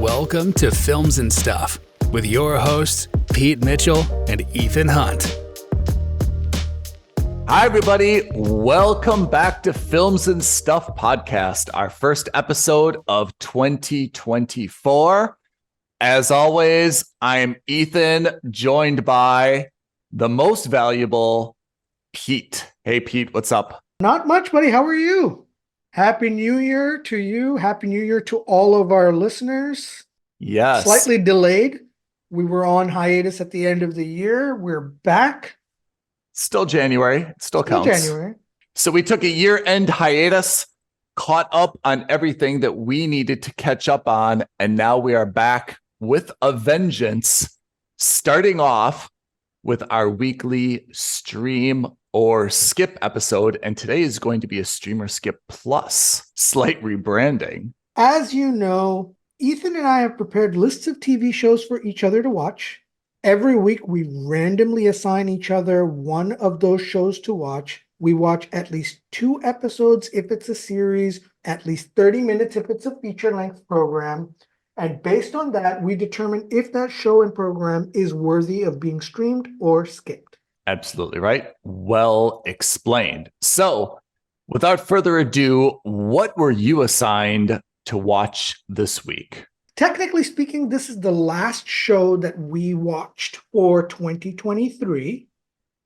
Welcome to Films and Stuff with your hosts, Pete Mitchell and Ethan Hunt. Hi, everybody. Welcome back to Films and Stuff podcast, our first episode of 2024. As always, I'm Ethan, joined by the most valuable Pete. Hey, Pete, what's up? Not much, buddy. How are you? Happy New Year to you. Happy New Year to all of our listeners. Yes. Slightly delayed. We were on hiatus at the end of the year. We're back. Still January. It still counts. January. So we took a year-end hiatus, caught up on everything that we needed to catch up on, and now we are back with a vengeance, starting off with our weekly stream or skip episode. And today is going to be a streamer skip plus slight rebranding. As you know, Ethan and I have prepared lists of TV shows for each other to watch. Every week, we randomly assign each other one of those shows to watch. We watch at least 2 episodes if it's a series, at least 30 minutes if it's a feature-length program. And based on that, we determine if that show and program is worthy of being streamed or skipped. Absolutely right. Well explained. So without further ado, what were you assigned to watch this week? Technically speaking, this is the last show that we watched for 2023.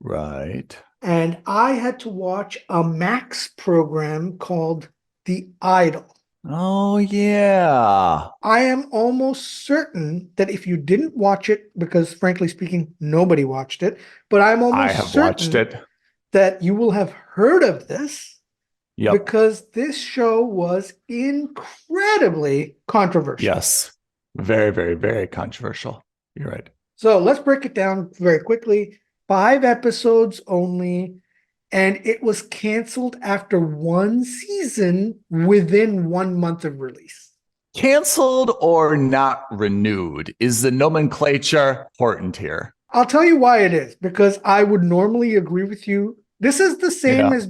Right. And I had to watch a Max program called The Idol. Oh, yeah. I am almost certain that if you didn't watch it, because frankly speaking, nobody watched it, but I'm almost certain watched it, that you will have heard of this. Yep. Because this show was incredibly controversial. Yes. Very, very, very controversial. You're right. So let's break it down very quickly. 5 episodes only. And it was canceled after 1 season within 1 month of release. Canceled or not renewed? Is the nomenclature important here? I'll tell you why it is. Because I would normally agree with you. This is the same as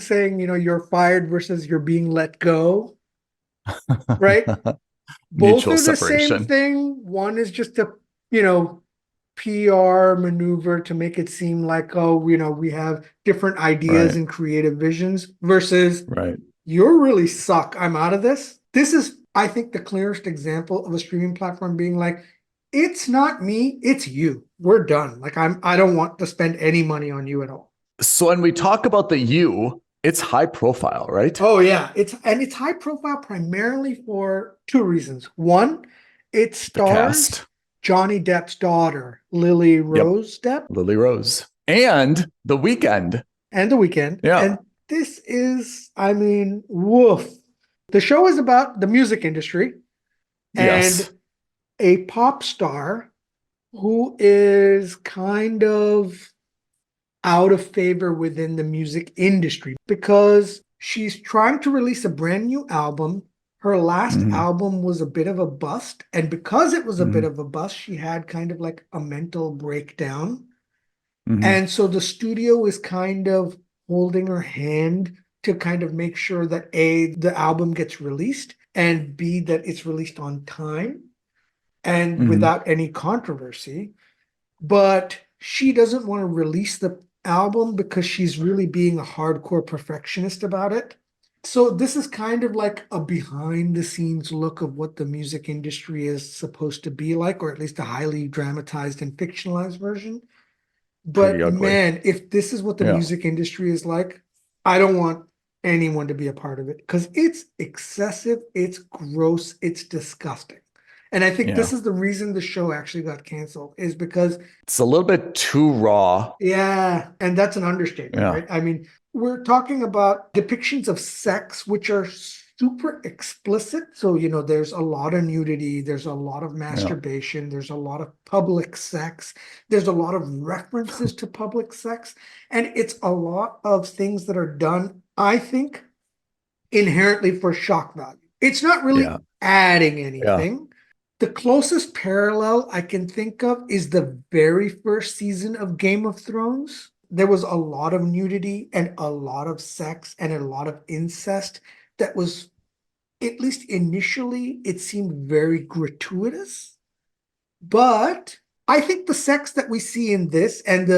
saying, you're fired versus you're being let go, right? Both are the same thing. One is just a, PR maneuver to make it seem like, we have different ideas and creative visions versus you really suck. I'm out of this. This is, I think, the clearest example of a streaming platform being like, it's not me, it's you. We're done. Like I don't want to spend any money on you at all. So when we talk about the you, it's high profile, right? Oh yeah, it's high profile primarily for 2 reasons. One, it stars Johnny Depp's daughter, Lily Rose Depp. Lily Rose. And The Weeknd. Yeah. And this is, woof. The show is about the music industry and a pop star who is kind of out of favor within the music industry because she's trying to release a brand new album. Her last album was a bit of a bust. And because it was a bit of a bust, she had kind of like a mental breakdown. And so the studio is kind of holding her hand to kind of make sure that A, the album gets released, and B, that it's released on time and without any controversy. But she doesn't want to release the album because she's really being a hardcore perfectionist about it. So this is kind of like a behind the scenes look of what the music industry is supposed to be like, or at least a highly dramatized and fictionalized version. But man, if this is what the music industry is like, I don't want anyone to be a part of it because it's excessive, it's gross, it's disgusting. And I think this is the reason the show actually got canceled is because it's a little bit too raw. Yeah. And that's an understatement, right? We're talking about depictions of sex, which are super explicit. So, there's a lot of nudity. There's a lot of masturbation. There's a lot of public sex. There's a lot of references to public sex. And it's a lot of things that are done, I think, inherently for shock value. It's not really adding anything. The closest parallel I can think of is the very first season of Game of Thrones. There was a lot of nudity and a lot of sex and a lot of incest that was at least initially, it seemed very gratuitous. But I think the sex that we see in this and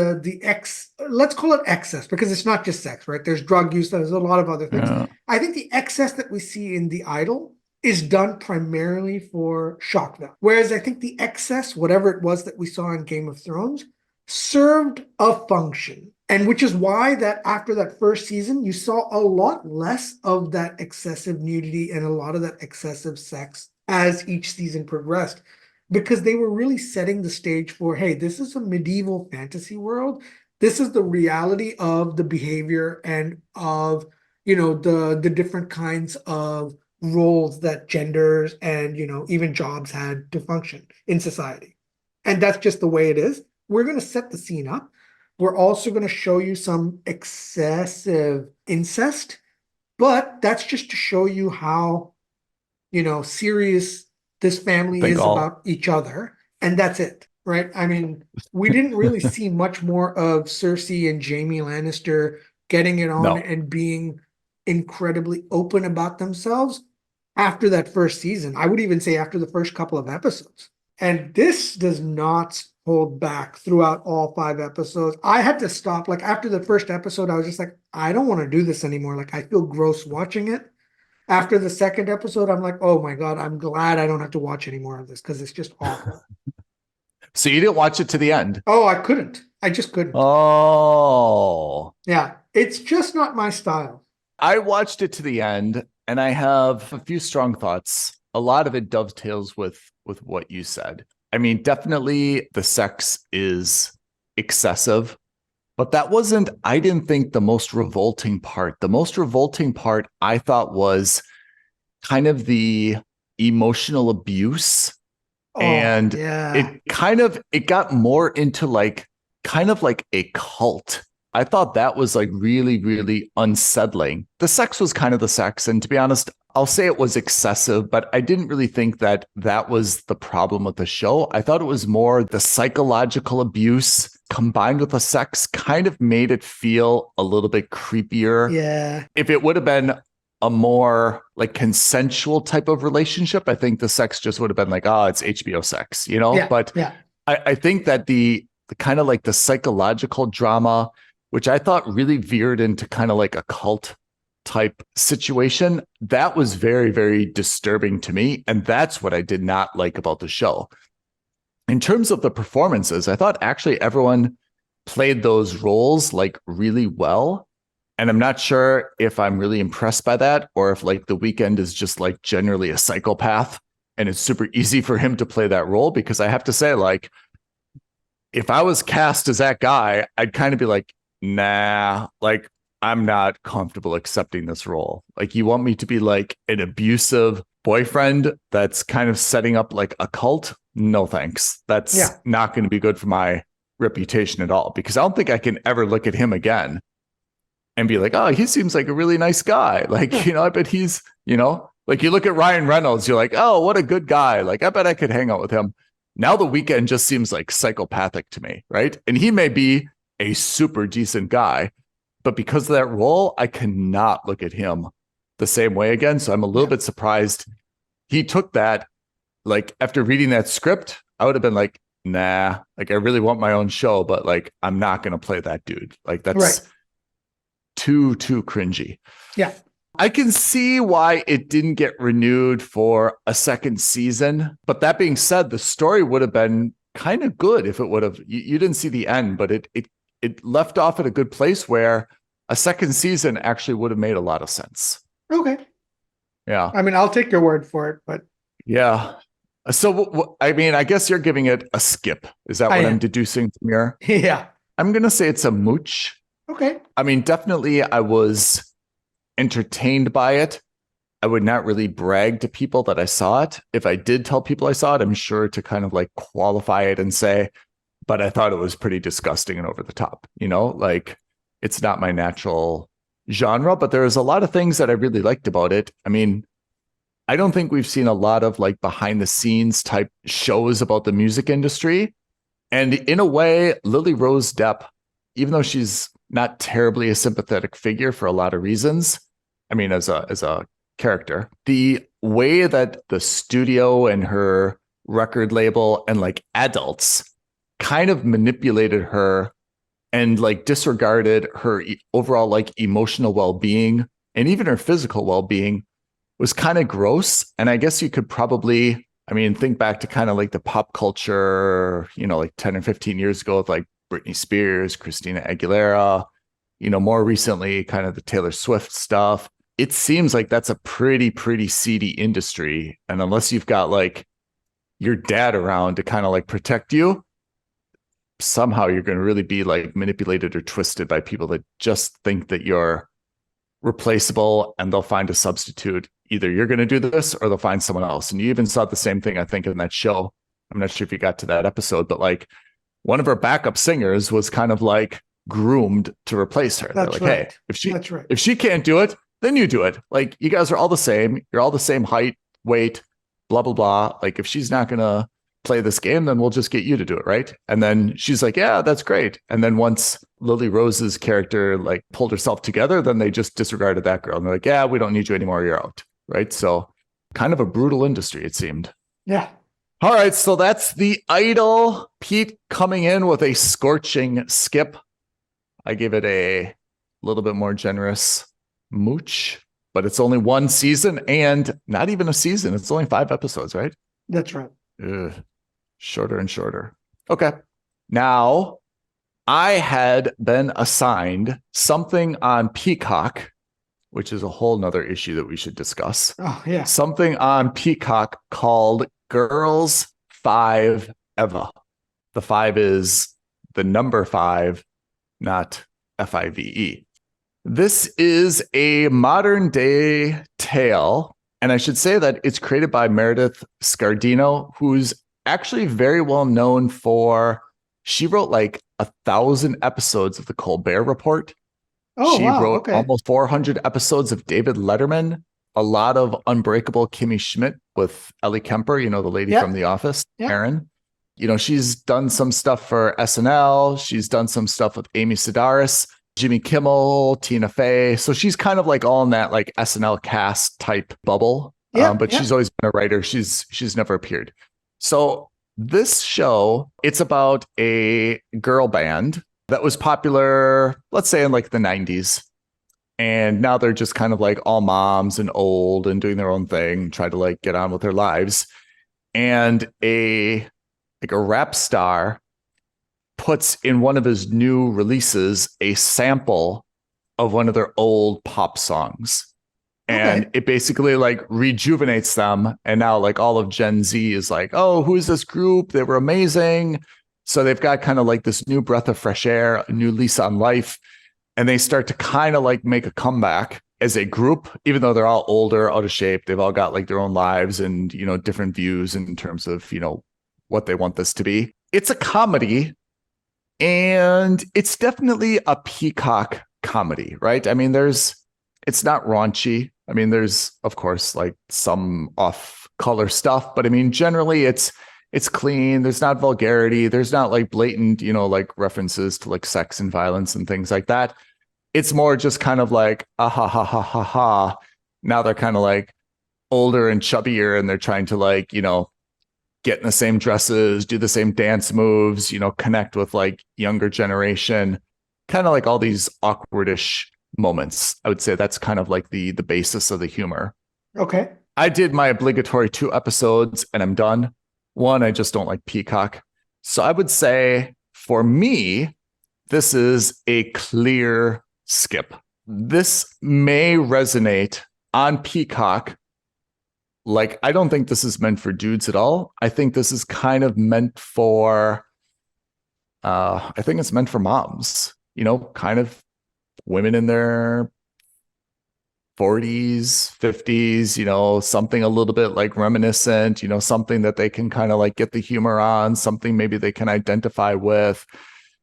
let's call it excess, because it's not just sex, right? There's drug use, there's a lot of other things. Yeah. I think the excess that we see in The Idol is done primarily for shock value. Whereas I think the excess, whatever it was that we saw in Game of Thrones, served a function. And which is why that after that first season, you saw a lot less of that excessive nudity and a lot of that excessive sex as each season progressed, because they were really setting the stage for, hey, this is a medieval fantasy world. This is the reality of the behavior and of, the different kinds of roles that genders and, even jobs had to function in society. And that's just the way it is. We're going to set the scene up. We're also going to show you some excessive incest, but that's just to show you how, serious this family is about each other. And that's it, right? I mean, we didn't really see much more of Cersei and Jaime Lannister getting it on and being incredibly open about themselves after that first season. I would even say after the first couple of episodes. And this does not hold back throughout all 5 episodes. I had to stop. Like after the first episode, I was just like, I don't want to do this anymore. Like I feel gross watching it. After the second episode, I'm like, oh my God, I'm glad I don't have to watch any more of this because it's just awful. So you didn't watch it to the end? Oh, I couldn't. I just couldn't. Oh. Yeah. It's just not my style. I watched it to the end and I have a few strong thoughts. A lot of it dovetails with what you said. I mean, definitely the sex is excessive, but that wasn't, I didn't think, the most revolting part. The most revolting part I thought was kind of the emotional abuse. And it got more into kind of like a cult. I thought that was really, really unsettling. The sex was kind of the sex. And to be honest, I'll say it was excessive, but I didn't really think that was the problem with the show. I thought it was more the psychological abuse combined with the sex kind of made it feel a little bit creepier. Yeah. If it would have been a more consensual type of relationship, I think the sex just would have been it's HBO sex, Yeah. But yeah. I think that the kind of the psychological drama, which I thought really veered into kind of a cult type situation, that was very, very disturbing to me. And that's what I did not like about the show. In terms of the performances, I thought actually everyone played those roles really well. And I'm not sure if I'm really impressed by that or if The Weeknd is just generally a psychopath and it's super easy for him to play that role, because I have to say, if I was cast as that guy, I'd kind of be nah, I'm not comfortable accepting this role. You want me to be an abusive boyfriend that's kind of setting up a cult? No, thanks. That's not going to be good for my reputation at all, because I don't think I can ever look at him again and be oh, he seems like a really nice guy. I bet he's, you look at Ryan Reynolds, you're oh, what a good guy. I bet I could hang out with him. Now The Weeknd just seems psychopathic to me, right? And he may be a super decent guy, but because of that role, I cannot look at him the same way again. So I'm a little bit surprised he took that. After reading that script, I would have been nah, I really want my own show, but I'm not going to play that dude. That's too cringy. Yeah. I can see why it didn't get renewed for a second season. But that being said, the story would have been kind of good if it would have, you didn't see the end, but it left off at a good place where a second season actually would have made a lot of sense. Okay. Yeah. I mean, I'll take your word for it, but. Yeah. So, I mean, I guess you're giving it a skip. Is that what I'm deducing from your? Yeah. I'm going to say it's a mooch. Okay. I mean, definitely I was entertained by it. I would not really brag to people that I saw it. If I did tell people I saw it, I'm sure to kind of qualify it and say, but I thought it was pretty disgusting and over the top, it's not my natural genre, but there's a lot of things that I really liked about it. I mean, I don't think we've seen a lot of behind the scenes type shows about the music industry. And in a way, Lily Rose Depp, even though she's not terribly a sympathetic figure for a lot of reasons, I mean, as a character. The way that the studio and her record label and like adults kind of manipulated her and like disregarded her overall like emotional well-being and even her physical well-being was kind of gross. And I guess you could probably, I mean, think back to kind of like the pop culture, you know, like 10 or 15 years ago with like Britney Spears, Christina Aguilera, you know, more recently, kind of the Taylor Swift stuff. It seems like that's a pretty seedy industry. And unless you've got like your dad around to kind of like protect you, somehow you're going to really be like manipulated or twisted by people that just think that you're replaceable and they'll find a substitute. Either you're going to do this or they'll find someone else. And you even saw the same thing, I think, in that show. I'm not sure if you got to that episode, but like one of her backup singers was kind of like groomed to replace her. They're like, hey, if she can't do it, then you do it. Like, you guys are all the same. You're all the same height, weight, blah, blah, blah. Like, if she's not going to play this game, then we'll just get you to do it, right? And then she's like, yeah, that's great. And then once Lily Rose's character like pulled herself together, then they just disregarded that girl. And they're like, yeah, we don't need you anymore. You're out, right? So kind of a brutal industry, it seemed. Yeah. All right, so that's The Idol. Pete coming in with a scorching skip. I gave it a little bit more generous mooch, but it's only one season and not even a season. It's only 5 episodes, right? That's right. Ugh. Shorter and shorter. Okay. Now, I had been assigned something on Peacock, which is a whole nother issue that we should discuss. Oh, yeah. Something on Peacock called Girls5Eva. The 5 is the number 5, not FIVE. This is a modern day tale, and I should say that it's created by Meredith Scardino, who's actually very well known for, she wrote like 1,000 episodes of the Colbert Report. Oh, she wow. wrote almost 400 episodes of David Letterman, a lot of Unbreakable Kimmy Schmidt with Ellie Kemper, you know, the lady from The Office, Erin. You know, she's done some stuff for SNL. She's done some stuff with Amy Sedaris, Jimmy Kimmel, Tina Fey. So she's kind of like all in that like SNL cast type bubble. But she's always been a writer. She's never appeared. So this show, it's about a girl band that was popular, let's say in like the 90s. And now they're just kind of like all moms and old and doing their own thing, try to like get on with their lives. And a rap star puts in one of his new releases a sample of one of their old pop songs. And it basically like rejuvenates them. And now like all of Gen Z is like, oh, who's this group? They were amazing. So they've got kind of like this new breath of fresh air, a new lease on life. And they start to kind of like make a comeback as a group, even though they're all older, out of shape. They've all got like their own lives and, you know, different views in terms of, you know, what they want this to be. It's a comedy, and it's definitely a Peacock comedy, right? I mean, it's not raunchy. I mean, there's, of course, like some off-color stuff, but I mean, generally it's clean. There's not vulgarity. There's not like blatant, you know, like references to like sex and violence and things like that. It's more just kind of like, ah, ha, ha, ha, ha, ha. Now they're kind of like older and chubbier, and they're trying to like, you know, get in the same dresses, do the same dance moves, you know, connect with like younger generation, kind of like all these awkwardish moments. I would say that's kind of like the basis of the humor. Okay. I did my obligatory 2 episodes and I'm done. 1, I just don't like Peacock. So I would say for me, this is a clear skip. This may resonate on Peacock. Like, I don't think this is meant for dudes at all. I think this is kind of meant for, I think it's meant for moms, you know, kind of women in their 40s, 50s, you know, something a little bit like reminiscent, you know, something that they can kind of like get the humor on, something maybe they can identify with.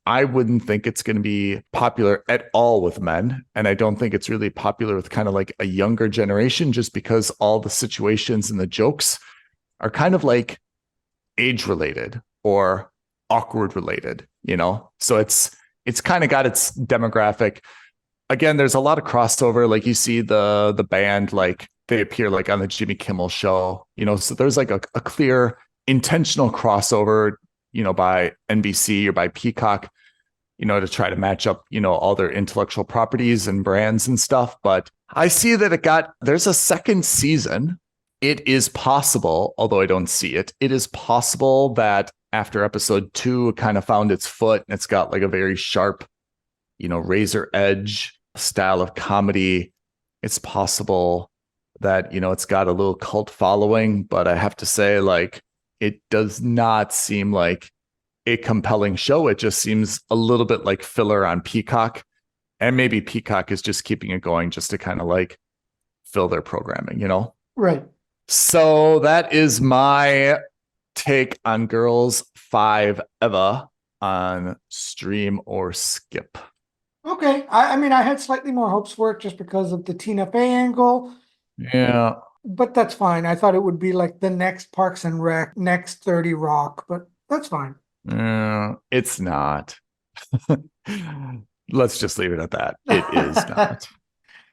I wouldn't think it's going to be popular at all with men. And I don't think it's really popular with kind of like a younger generation, just because all the situations and the jokes are kind of like age related or awkward related, you know? So it's kind of got its demographic. Again, there's a lot of crossover. Like you see the band like they appear like on the Jimmy Kimmel show, so there's like a clear intentional crossover, by NBC or by Peacock, to try to match up, all their intellectual properties and brands and stuff. But I see that there's a second season. It is possible, although I don't see it, it is possible that after episode 2, it kind of found its foot and it's got like a very sharp, razor edge style of comedy. It's possible that, it's got a little cult following, but I have to say, like, it does not seem like a compelling show. It just seems a little bit like filler on Peacock. And maybe Peacock is just keeping it going just to kind of like fill their programming, Right. So that is my take on Girls5Eva on Stream or Skip. Okay. I mean, I had slightly more hopes for it just because of the Tina Fey angle. Yeah. But that's fine. I thought it would be like the next Parks and Rec, next 30 Rock, but that's fine. It's not. Let's just leave it at that. It is not.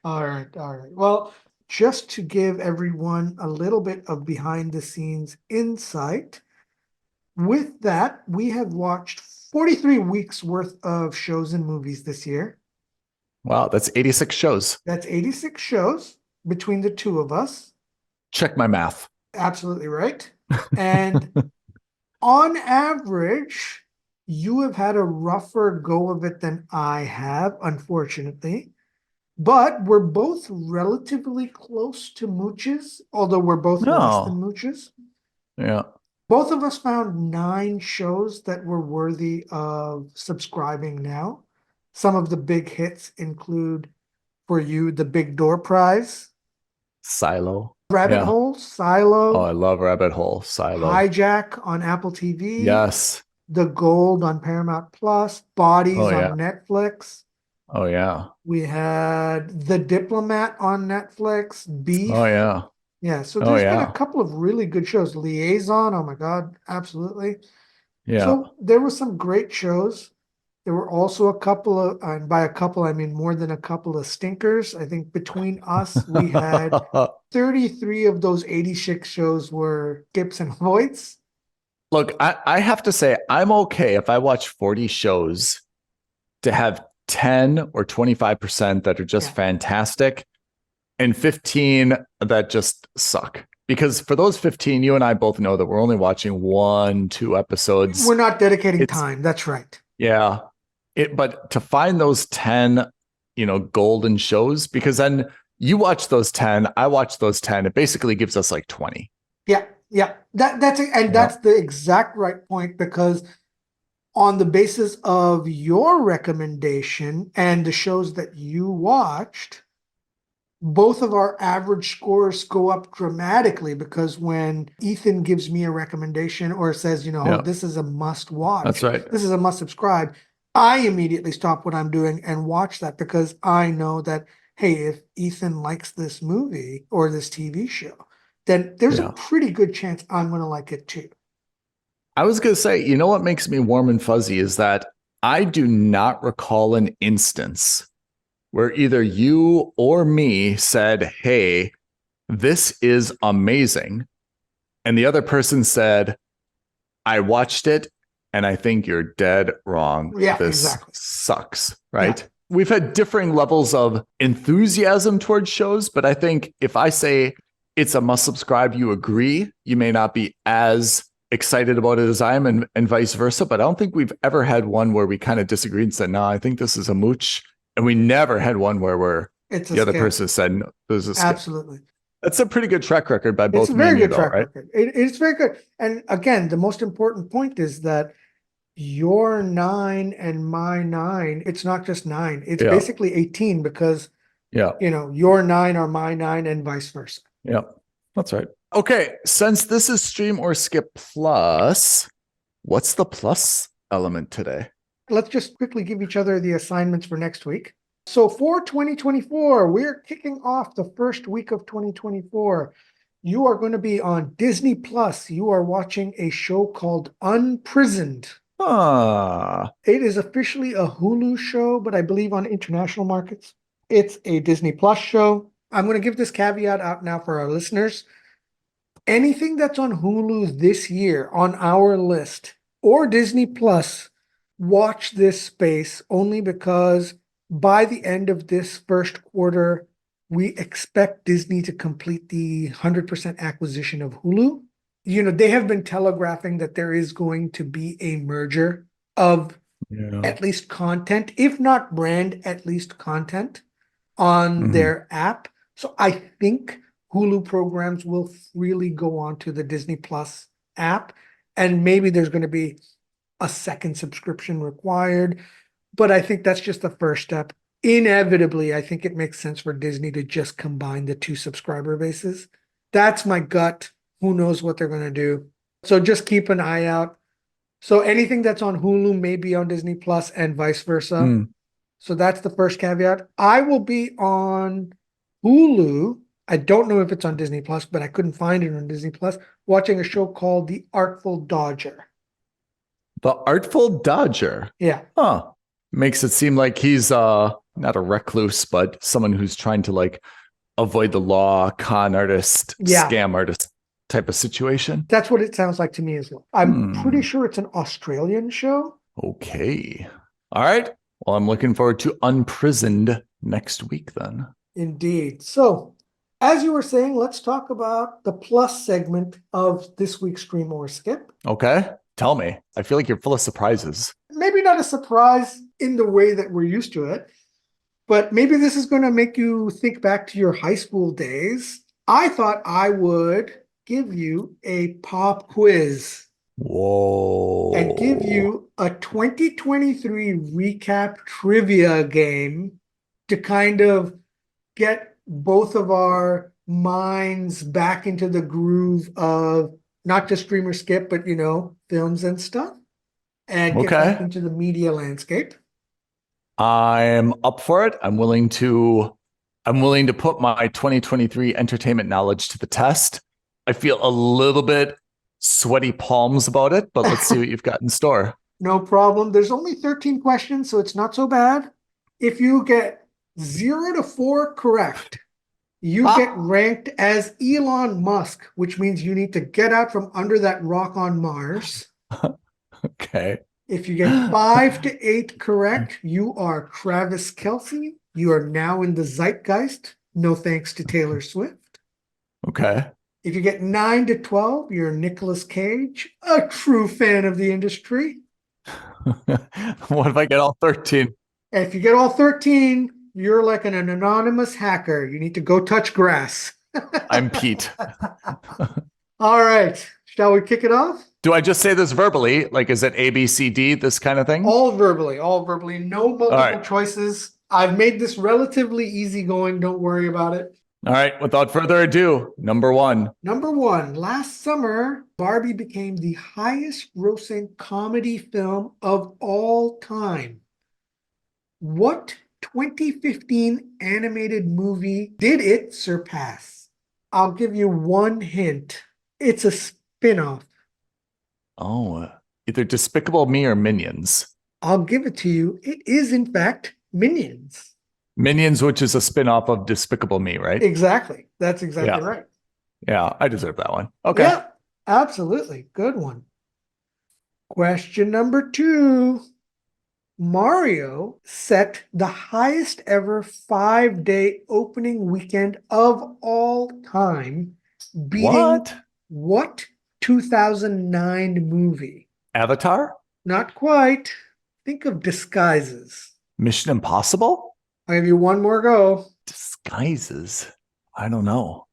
All right. Well, just to give everyone a little bit of behind the scenes insight, with that, we have watched 43 weeks worth of shows and movies this year. Wow, that's 86 shows. That's 86 shows between the two of us. Check my math. Absolutely right. And on average, you have had a rougher go of it than I have, unfortunately. But we're both relatively close to mooches, although we're both less than mooches. Yeah. Both of us found 9 shows that were worthy of subscribing now. Some of the big hits include, for you, the Big Door Prize. Silo. Rabbit Hole, Silo. Oh, I love Rabbit Hole, Silo. Hijack on Apple TV. Yes. The Gold on Paramount Plus. Bodies on Netflix. Oh, yeah. We had The Diplomat on Netflix. Beef. Oh, yeah. Yeah, so there's been a couple of really good shows. Liaison, oh my God, absolutely. Yeah. So there were some great shows. There were also a couple of, and by a couple, I mean more than a couple of stinkers. I think between us, we had 33 of those 86 shows were skips and voids. Look, I have to say, I'm okay if I watch 40 shows to have 10 or 25% that are just fantastic and 15 that just suck. Because for those 15, you and I both know that we're only watching 1-2 episodes. We're not dedicating time. That's right. Yeah. But to find those 10, golden shows, because then you watch those 10, I watch those 10, it basically gives us like 20. Yeah. That's the exact right point, because on the basis of your recommendation and the shows that you watched, both of our average scores go up dramatically, because when Ethan gives me a recommendation or says, this is a must watch. That's right. This is a must subscribe. I immediately stop what I'm doing and watch that, because I know that, hey, if Ethan likes this movie or this TV show, then there's a pretty good chance I'm going to like it too. I was going to say, what makes me warm and fuzzy is that I do not recall an instance where either you or me said, hey, this is amazing, and the other person said, I watched it and I think you're dead wrong. Yeah, this sucks, right? Yeah. We've had differing levels of enthusiasm towards shows, but I think if I say it's a must subscribe, you agree. You may not be as excited about it as I am, and vice versa, but I don't think we've ever had one where we kind of disagreed and said, no, I think this is a mooch. And we never had one where the other person said, no, this is a skip. Absolutely. That's a pretty good track record by both. It's a very good track record. It's very good. And again, the most important point is that your 9 and my 9, it's not just 9. It's basically 18, because your 9 are my 9 and vice versa. Yeah, that's right. Okay, since this is Stream or Skip Plus, what's the plus element today? Let's just quickly give each other the assignments for next week. So for 2024, we're kicking off the first week of 2024. You are going to be on Disney Plus. You are watching a show called Unprisoned. It is officially a Hulu show, but I believe on international markets, it's a Disney Plus show. I'm going to give this caveat out now for our listeners. Anything that's on Hulu this year on our list or Disney Plus, watch this space only because by the end of this first quarter, we expect Disney to complete the 100% acquisition of Hulu. They have been telegraphing that there is going to be a merger of at least content, if not brand, at least content on their app. So I think Hulu programs will freely go onto the Disney Plus app, and maybe there's going to be a second subscription required, but I think that's just the first step. Inevitably, I think it makes sense for Disney to just combine the two subscriber bases. That's my gut. Who knows what they're going to do? So just keep an eye out. So anything that's on Hulu may be on Disney Plus and vice versa. So that's the first caveat. I will be on Hulu. I don't know if it's on Disney Plus, but I couldn't find it on Disney Plus, watching a show called The Artful Dodger. The Artful Dodger? Yeah. Huh. Makes it seem like he's not a recluse, but someone who's trying to like avoid the law, con artist, scam artist type of situation. That's what it sounds like to me as well. I'm pretty sure it's an Australian show. Okay. All right. Well, I'm looking forward to Unprisoned next week then. Indeed. So, as you were saying, let's talk about the plus segment of this week's Stream or Skip. Okay. Tell me. I feel like you're full of surprises. Maybe not a surprise in the way that we're used to it, but maybe this is going to make you think back to your high school days. I thought I would give you a pop quiz. Whoa. And give you a 2023 recap trivia game to kind of get both of our minds back into the groove of not just Stream or Skip, but, films and stuff. And get back into the media landscape. I'm up for it. I'm willing to put my 2023 entertainment knowledge to the test. I feel a little bit sweaty palms about it, but let's see what you've got in store. No problem. There's only 13 questions, so it's not so bad. If you get 0 to 4 correct, you get ranked as Elon Musk, which means you need to get out from under that rock on Mars. Okay. If you get 5 to 8 correct, you are Travis Kelce. You are now in the zeitgeist. No thanks to Taylor Swift. Okay. If you get 9 to 12, you're Nicolas Cage, a true fan of the industry. What if I get all 13? And if you get all 13, you're like an anonymous hacker. You need to go touch grass. I'm Pete. All right. Shall we kick it off? Do I just say this verbally? Like, is it A, B, C, D, this kind of thing? All verbally. No multiple choices. I've made this relatively easygoing. Don't worry about it. All right. Without further ado, number one. Last summer, Barbie became the highest grossing comedy film of all time. What 2015 animated movie did it surpass? I'll give you one hint. It's a spin-off. Oh, either Despicable Me or Minions. I'll give it to you. It is, in fact, Minions. Minions, which is a spin-off of Despicable Me, right? Exactly. That's exactly right. Yeah, I deserve that one. Okay. Yeah, absolutely. Good one. Question number 2. Mario set the highest ever 5-day opening weekend of all time, beating what 2009 movie? Avatar? Not quite. Think of disguises. Mission Impossible? I'll give you one more go. Disguises? I don't know.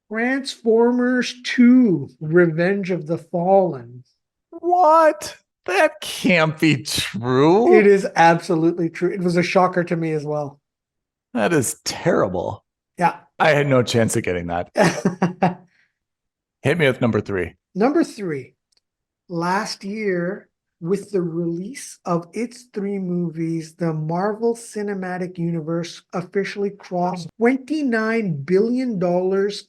Transformers 2, Revenge of the Fallen. What? That can't be true. It is absolutely true. It was a shocker to me as well. That is terrible. Yeah. I had no chance of getting that. Hit me with number 3. Number 3. Last year, with the release of its 3 movies, the Marvel Cinematic Universe officially crossed $29 billion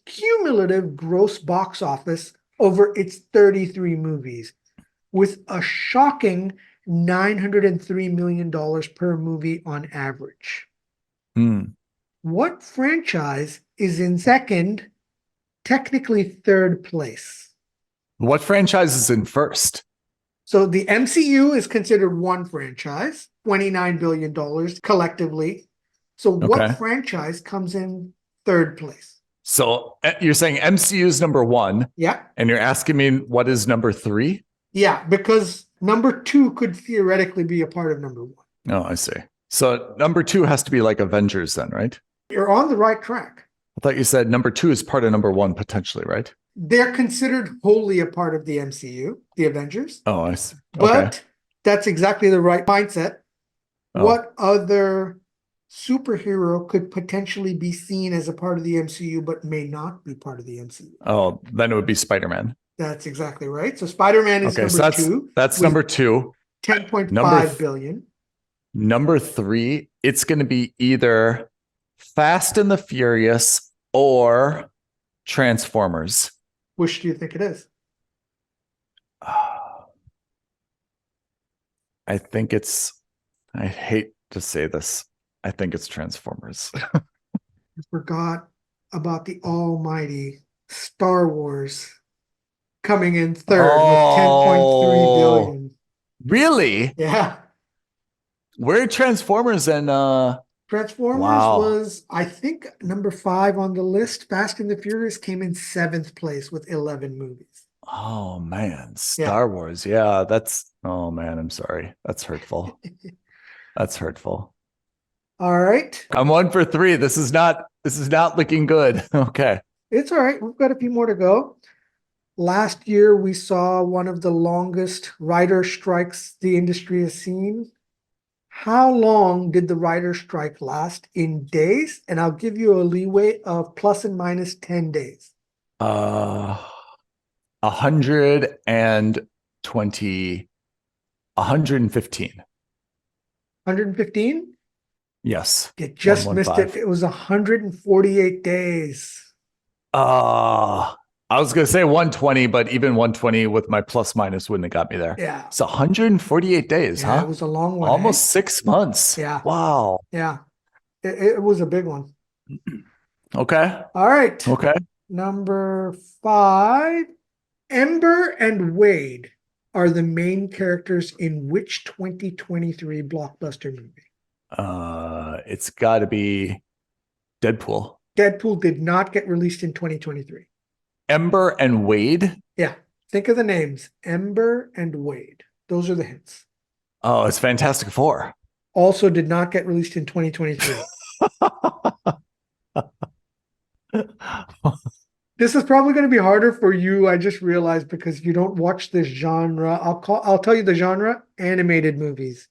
cumulative gross box office over its 33 movies, with a shocking $903 million per movie on average. What franchise is in second, technically third place? What franchise is in first? So the MCU is considered one franchise, $29 billion collectively. So what franchise comes in third place? So you're saying MCU is number one. Yeah. And you're asking me what is number three? Yeah, because number two could theoretically be a part of number one. Oh, I see. So number two has to be like Avengers then, right? You're on the right track. I thought you said number two is part of number one potentially, right? They're considered wholly a part of the MCU, the Avengers. Oh, I see. But that's exactly the right mindset. Oh. What other superhero could potentially be seen as a part of the MCU but may not be part of the MCU? Oh, then it would be Spider-Man. That's exactly right. So Spider-Man is number two. That's number two. 10.5 billion. Number three, it's going to be either Fast and the Furious or Transformers. Which do you think it is? I think it's, I hate to say this, I think it's Transformers. I forgot about the almighty Star Wars coming in third with 10.3 billion. Really? Yeah. Where are Transformers and Transformers was, I think, number 5 on the list. Fast and the Furious came in 7th place with 11 movies. Oh man, Star Wars. Yeah, that's, oh man, I'm sorry. That's hurtful. That's hurtful. All right. I'm 1 for 3. This is not looking good. Okay. It's all right. We've got a few more to go. Last year, we saw one of the longest writer strikes the industry has seen. How long did the writer strike last in days? And I'll give you a leeway of plus and minus 10 days. 120, 115. 115? Yes. You just missed it. It was 148 days. I was going to say 120, but even 120 with my plus minus wouldn't have got me there. Yeah. It's 148 days, huh? It was a long one. Almost 6 months. Yeah. Wow. Yeah. It was a big one. Okay. All right. Okay. Number 5. Ember and Wade are the main characters in which 2023 blockbuster movie? It's got to be Deadpool. Deadpool did not get released in 2023. Ember and Wade? Yeah. Think of the names. Ember and Wade. Those are the hints. Oh, it's Fantastic Four. Also did not get released in 2023. This is probably going to be harder for you, I just realized, because you don't watch this genre. I'll tell you the genre, animated movies.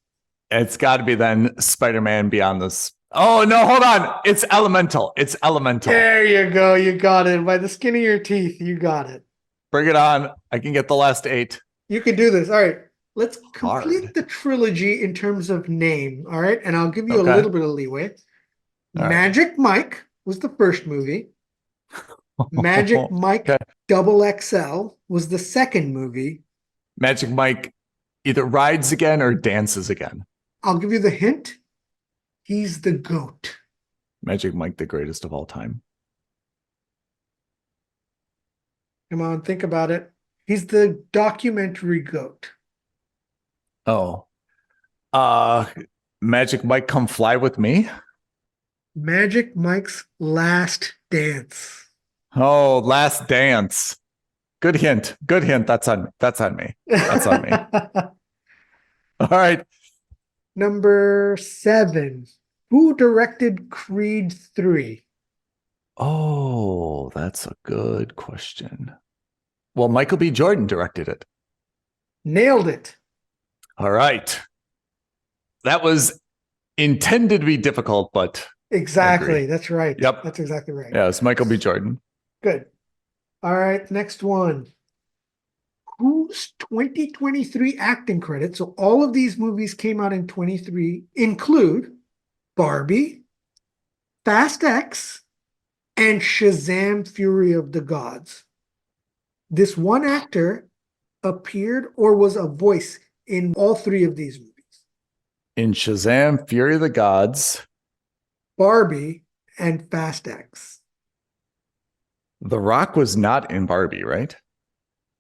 It's got to be then Spider-Man Beyond this. Oh, no, hold on. It's Elemental. It's Elemental. There you go. You got it. By the skin of your teeth, you got it. Bring it on. I can get the last 8. You can do this. All right. Let's complete the trilogy in terms of name. All right. And I'll give you a little bit of leeway. Magic Mike was the first movie. Magic Mike Double XL was the second movie. Magic Mike either rides again or dances again. I'll give you the hint. He's the GOAT. Magic Mike, the greatest of all time. Come on, think about it. He's the documentary GOAT. Oh. Magic Mike, Come Fly With Me? Magic Mike's Last Dance. Oh, Last Dance. Good hint. Good hint. That's on me. That's on me. All right. Number 7. Who directed Creed 3? Oh, that's a good question. Well, Michael B. Jordan directed it. Nailed it. All right. That was intended to be difficult, but exactly. That's right. Yep. That's exactly right. Yeah, it's Michael B. Jordan. Good. All right. Next one. Whose 2023 acting credits? So all of these movies came out in 23 include Barbie, Fast X, and Shazam! Fury of the Gods. This one actor appeared or was a voice in all 3 of these movies. In Shazam! Fury of the Gods, Barbie, and Fast X. The Rock was not in Barbie, right?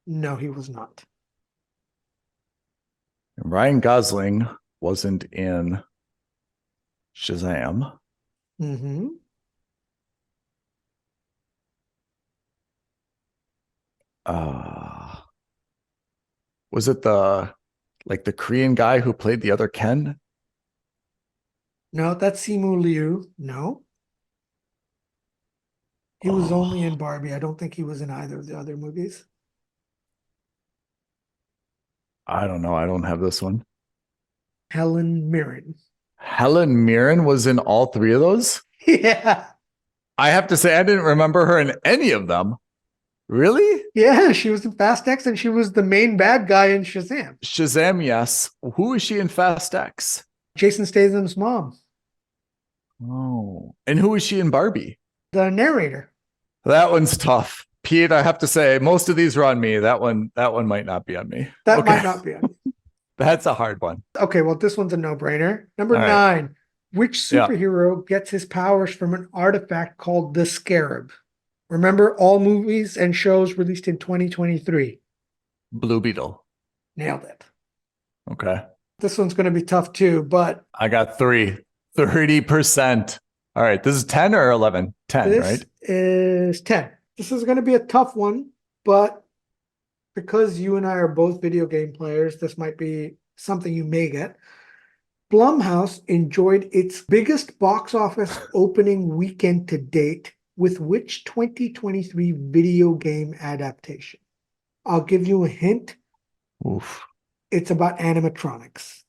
No, he was not. And Ryan Gosling wasn't in Shazam. Mm-hmm. Was it the Korean guy who played the other Ken? No, that's Simu Liu. No. He was only in Barbie. I don't think he was in either of the other movies. I don't know. I don't have this one. Helen Mirren. Helen Mirren was in all three of those? Yeah. I have to say, I didn't remember her in any of them. Really? Yeah, she was in Fast X and she was the main bad guy in Shazam. Shazam, yes. Who is she in Fast X? Jason Statham's mom. Oh. And who is she in Barbie? The narrator. That one's tough. Pete, I have to say, most of these are on me. That one might not be on me. That might not be on you. That's a hard one. Okay, well, this one's a no-brainer. Number 9. Which superhero gets his powers from an artifact called the Scarab? Remember, all movies and shows released in 2023. Blue Beetle. Nailed it. Okay. This one's going to be tough too, but... I got 3. 30%. All right. This is 10 or 11? 10, this right? Is 10. This is going to be a tough one, but because you and I are both video game players, this might be something you may get. Blumhouse enjoyed its biggest box office opening weekend to date with which 2023 video game adaptation? I'll give you a hint. Oof. It's about animatronics.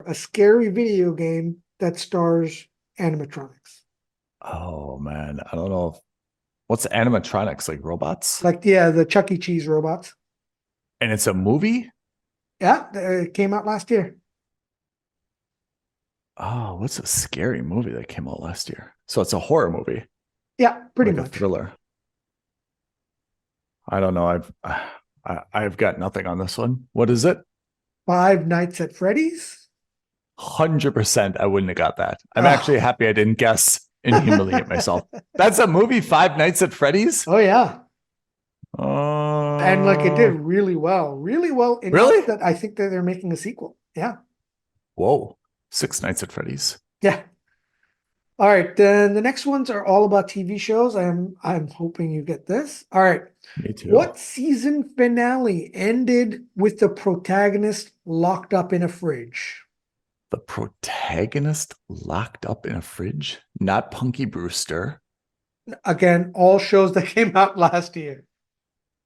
A scary video game that stars animatronics. Oh, man. I don't know. What's animatronics? Like robots? Like, yeah, the Chuck E. Cheese robots. And it's a movie? Yeah, it came out last year. Oh, what's a scary movie that came out last year? So it's a horror movie. Yeah, pretty like much. A thriller. I don't know. I've got nothing on this one. What is it? Five Nights at Freddy's? 100% I wouldn't have got that. I'm actually happy I didn't guess and humiliate myself. That's a movie, Five Nights at Freddy's? Oh, yeah. And like it did really well. Really well enough really? That I think that they're making a sequel. Yeah. Whoa. Six Nights at Freddy's. Yeah. All right. Then the next ones are all about TV shows. I'm hoping you get this. All right. Me too. What season finale ended with the protagonist locked up in a fridge? The protagonist locked up in a fridge? Not Punky Brewster. Again, all shows that came out last year.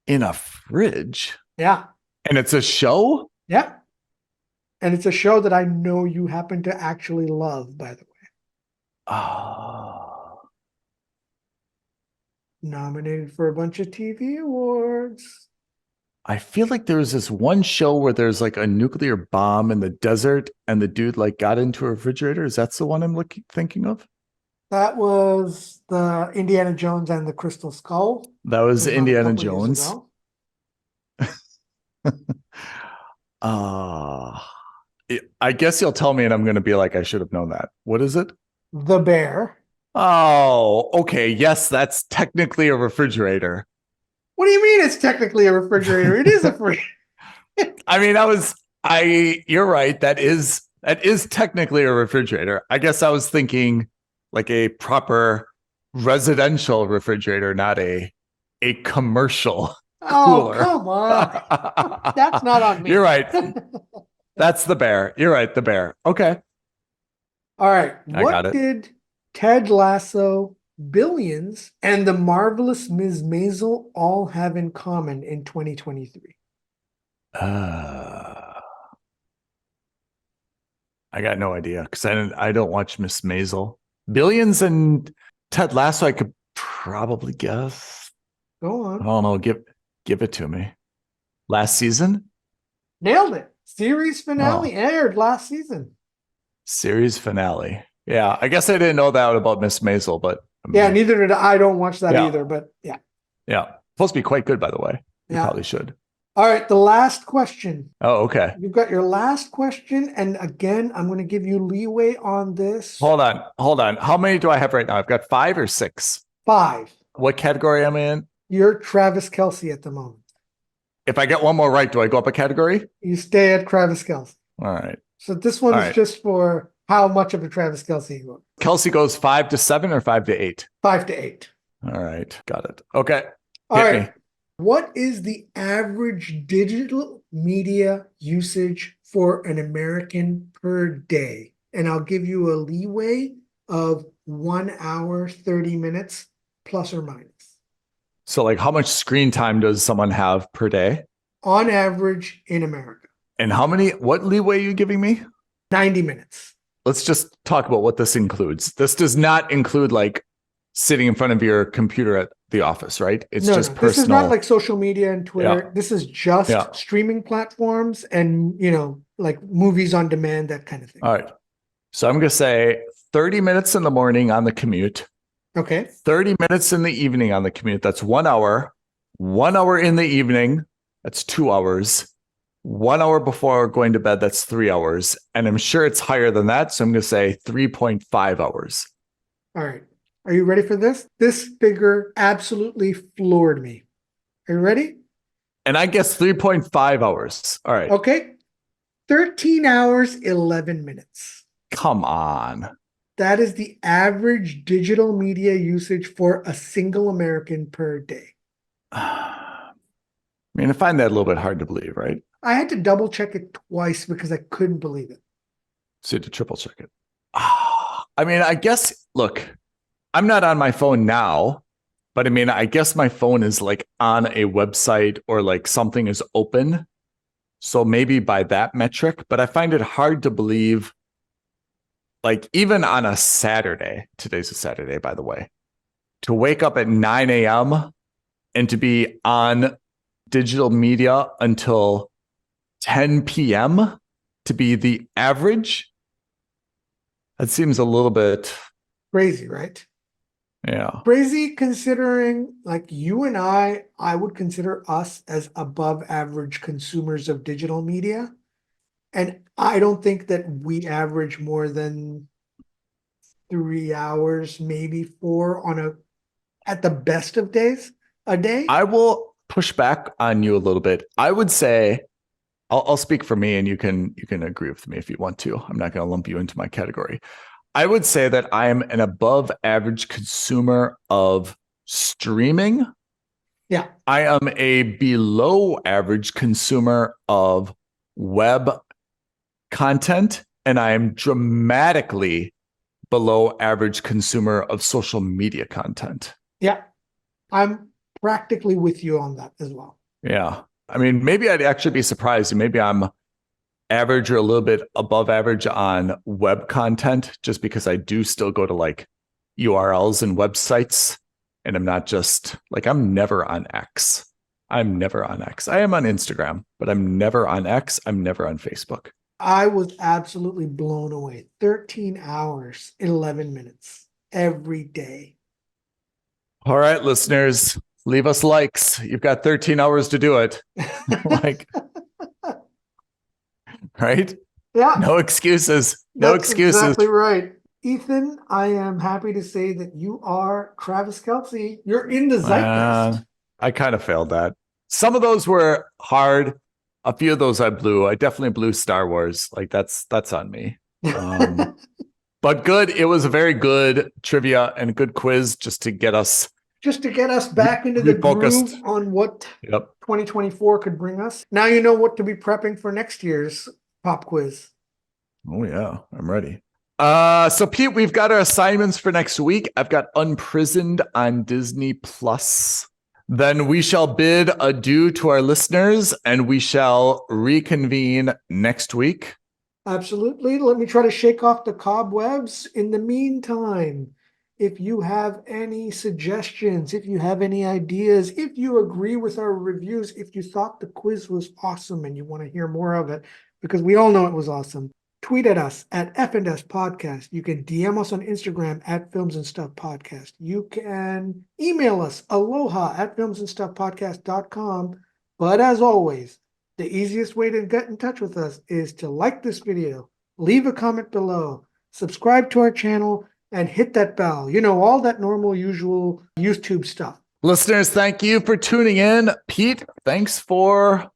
In a fridge? Yeah. And it's a show? Yeah. And it's a show that I know you happen to actually love, by the way. Oh. Nominated for a bunch of TV awards. I feel like there was this one show where there's like a nuclear bomb in the desert and the dude like got into a refrigerator. Is that the one I'm thinking of? That was the Indiana Jones and the Crystal Skull. That was Indiana Jones. I guess you'll tell me and I'm going to be like, I should have known that. What is it? The Bear. Oh, okay. Yes, that's technically a refrigerator. What do you mean it's technically a refrigerator? It is a fridge. I mean, you're right. That is technically a refrigerator. I guess I was thinking like a proper residential refrigerator, not a commercial cooler. Oh, come on. That's not on me. You're right. That's the Bear. You're right. The Bear. Okay. All right. What did Ted Lasso, Billions, and The Marvelous Ms. Maisel all have in common in 2023? I got no idea because I don't watch Miss Maisel. Billions and Ted Lasso, I could probably guess. Go on. I don't know. Give it to me. Last season? Nailed it. Series finale aired last season. Series finale. Yeah, I guess I didn't know that about Miss Maisel, but yeah, neither did I. I don't watch that either, but yeah. Yeah. Supposed to be quite good, by the way. You probably should. All right, the last question. Oh, okay. You've got your last question, and again, I'm going to give you leeway on this. Hold on. How many do I have right now? I've got 5 or 6. 5. What category am I in? You're Travis Kelce at the moment. If I get one more right, do I go up a category? You stay at Travis Kelce. All right. So this one is just for how much of a Travis Kelce you are. Kelce goes 5 to 7 or 5 to 8? 5 to 8. All right. Got it. Okay. All right. Me. What is the average digital media usage for an American per day? And I'll give you a leeway of 1 hour, 30 minutes, plus or minus. So like how much screen time does someone have per day? On average in America. And what leeway are you giving me? 90 minutes. Let's just talk about what this includes. This does not include like sitting in front of your computer at the office, right? It's just personal. This is not like social media and Twitter. Yeah. This is just streaming platforms and, like movies on demand, that kind of thing. All right. So I'm going to say 30 minutes in the morning on the commute. Okay. 30 minutes in the evening on the commute. That's 1 hour. 1 hour in the evening. That's 2 hours. 1 hour before going to bed. That's 3 hours. And I'm sure it's higher than that. So I'm going to say 3.5 hours. All right. Are you ready for this? This figure absolutely floored me. Are you ready? And I guess 3.5 hours. All right. Okay. 13 hours, 11 minutes. Come on. That is the average digital media usage for a single American per day. I mean, I find that a little bit hard to believe, right? I had to double check it twice because I couldn't believe it. So you had to triple check it. I mean, I guess, look, I'm not on my phone now, but I mean, I guess my phone is like on a website or like something is open. So maybe by that metric, but I find it hard to believe, like even on a Saturday, today's a Saturday, by the way, to wake up at 9 a.m. and to be on digital media until 10 p.m. to be the average. That seems a little bit crazy, right? Yeah. Crazy considering like you and I would consider us as above average consumers of digital media. And I don't think that we average more than 3 hours, maybe 4 at the best of days, a day. I will push back on you a little bit. I would say, I'll speak for me and you can agree with me if you want to. I'm not going to lump you into my category. I would say that I am an above average consumer of streaming. Yeah. I am a below average consumer of web content, and I am dramatically below average consumer of social media content. Yeah. I'm practically with you on that as well. Yeah. I mean, maybe I'd actually be surprised. Maybe I'm average or a little bit above average on web content, just because I do still go to like URLs and websites, and I'm not just like, I'm never on X. I'm never on X. I am on Instagram, but I'm never on X. I'm never on Facebook. I was absolutely blown away. 13 hours, 11 minutes every day. All right, listeners, leave us likes. You've got 13 hours to do it. Like, right? Yeah. No excuses. No excuses. Exactly right. Ethan, I am happy to say that you are Travis Kelce. You're in the zeitgeist. I kind of failed that. Some of those were hard. A few of those I blew. I definitely blew Star Wars. Like that's on me. But good. It was a very good trivia and a good quiz just to get us back into the groove on what 2024 could bring us. Now you know what to be prepping for next year's pop quiz. Oh yeah, I'm ready. So Pete, we've got our assignments for next week. I've got Unprisoned on Disney Plus. Then we shall bid adieu to our listeners and we shall reconvene next week. Absolutely. Let me try to shake off the cobwebs. In the meantime, if you have any suggestions, if you have any ideas, if you agree with our reviews, if you thought the quiz was awesome and you want to hear more of it, because we all know it was awesome, tweet at us at F&S Podcast. You can DM us on Instagram at Films and Stuff Podcast. You can email us aloha@filmsandstuffpodcast.com. But as always, the easiest way to get in touch with us is to like this video, leave a comment below, subscribe to our channel, and hit that bell. You know, all that normal, usual YouTube stuff. Listeners, thank you for tuning in. Pete, thanks for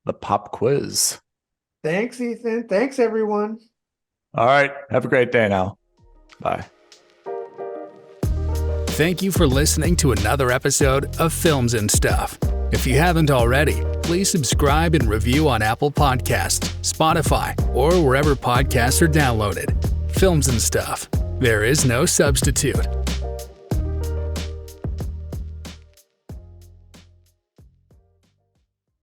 the pop quiz. Thanks, Ethan. Thanks, everyone. All right. Have a great day now. Bye. Thank you for listening to another episode of Films and Stuff. If you haven't already, please subscribe and review on Apple Podcasts, Spotify, or wherever podcasts are downloaded. Films and Stuff. There is no substitute.